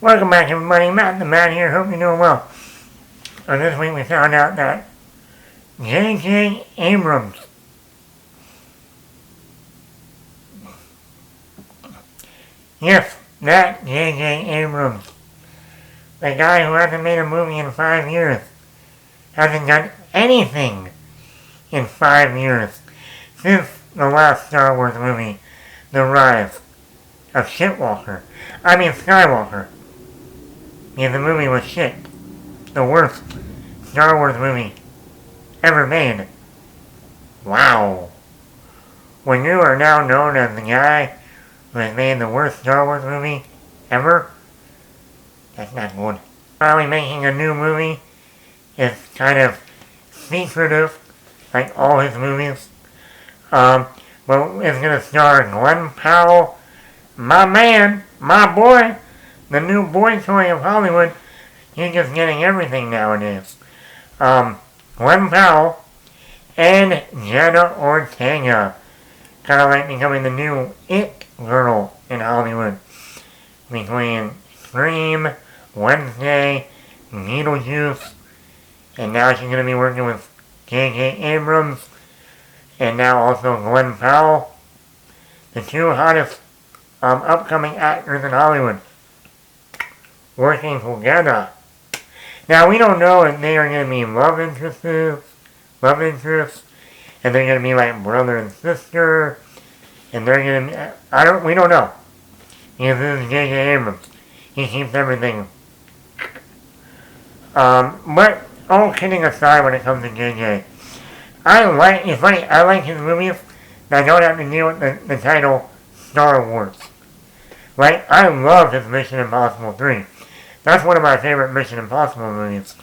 Welcome back everybody, Matt the Man here, hope you're doing well. This week we found out that J.J. Abrams yes, that J.J. Abrams, the guy who hasn't made a movie in 5 years, hasn't done anything in 5 years, since the last Star Wars movie, The Rise of Skywalker. Because the movie was shit. The worst Star Wars movie ever made. Wow. When you are now known as the guy who has made the worst Star Wars movie ever, that's not good. Finally making a new movie is kind of secretive, like all his movies. But it's going to star Glen Powell, my man, my boy, the new boy toy of Hollywood. He's just getting everything nowadays. Glen Powell and Jenna Ortega. Kind of like becoming the new it girl in Hollywood. Between Scream, Wednesday, Beetlejuice, and now she's going to be working with J.J. Abrams, and now also Glen Powell. The two hottest upcoming actors in Hollywood working together. Now we don't know if they are going to be love interests, and they're going to be like brother and sister, and they're going to be, we don't know. Because this is J.J. Abrams. He keeps everything. But all kidding aside when it comes to J.J., it's funny, I like his movies that don't have to deal with the title Star Wars. Like, I love his Mission Impossible 3. That's one of my favorite Mission Impossible movies.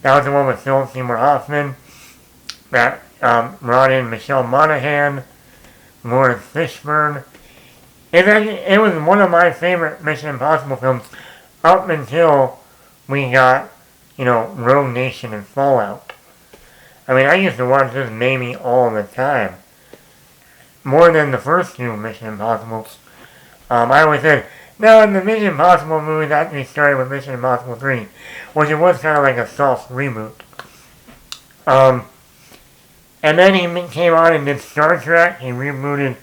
That was the one with Philip Seymour Hoffman, that brought in Michelle Monaghan, Lawrence Fishburne. It was one of my favorite Mission Impossible films up until we got, Rogue Nation and Fallout. I mean, I used to watch this maybe all the time. More than the first two Mission Impossibles. I always said, no, the Mission Impossible movies actually started with Mission Impossible 3, which it was kind of like a soft reboot. And then he came on and did Star Trek. He rebooted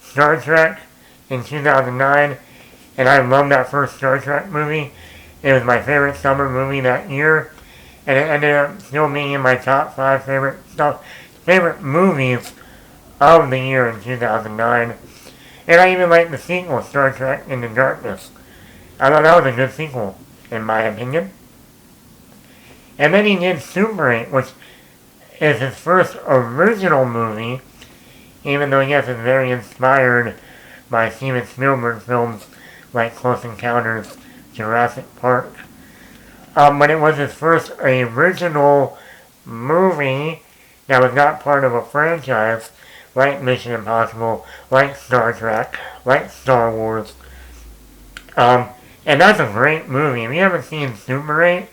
Star Trek in 2009, and I loved that first Star Trek movie. It was my favorite summer movie that year, and it ended up still being in my top 5 favorite movies of the year in 2009. And I even liked the sequel, Star Trek Into Darkness. I thought that was a good sequel, in my opinion. And then he did Super 8, which is his first original movie, even though, yes, it's very inspired by Steven Spielberg films like Close Encounters, Jurassic Park. But it was his first original movie that was not part of a franchise, like Mission Impossible, like Star Trek, like Star Wars. And that's a great movie. If you haven't seen Super 8,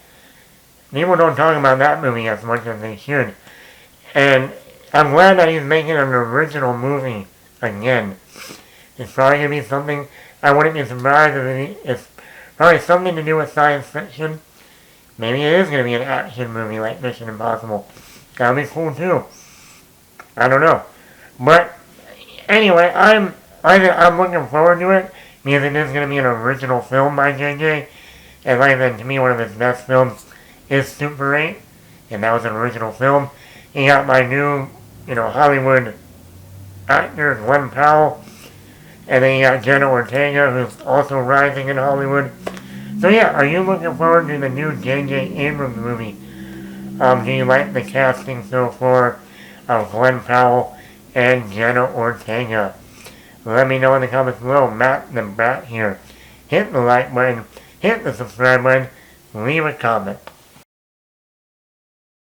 people don't talk about that movie as much as they should. And I'm glad that he's making an original movie again. It's probably going to be something, I wouldn't be surprised if it's probably something to do with science fiction. Maybe it is going to be an action movie like Mission Impossible. That would be cool too. I don't know. But anyway, I'm looking forward to it because it is going to be an original film by J.J. And like I said, to me, one of his best films is Super 8, and that was an original film. He got my new, Hollywood actor, Glen Powell, and then you got Jenna Ortega, who's also rising in Hollywood. So yeah, are you looking forward to the new J.J. Abrams movie? Do you like the casting so far of Glen Powell and Jenna Ortega? Let me know in the comments below. Matt the Bat here. Hit the like button, hit the subscribe button, leave a comment.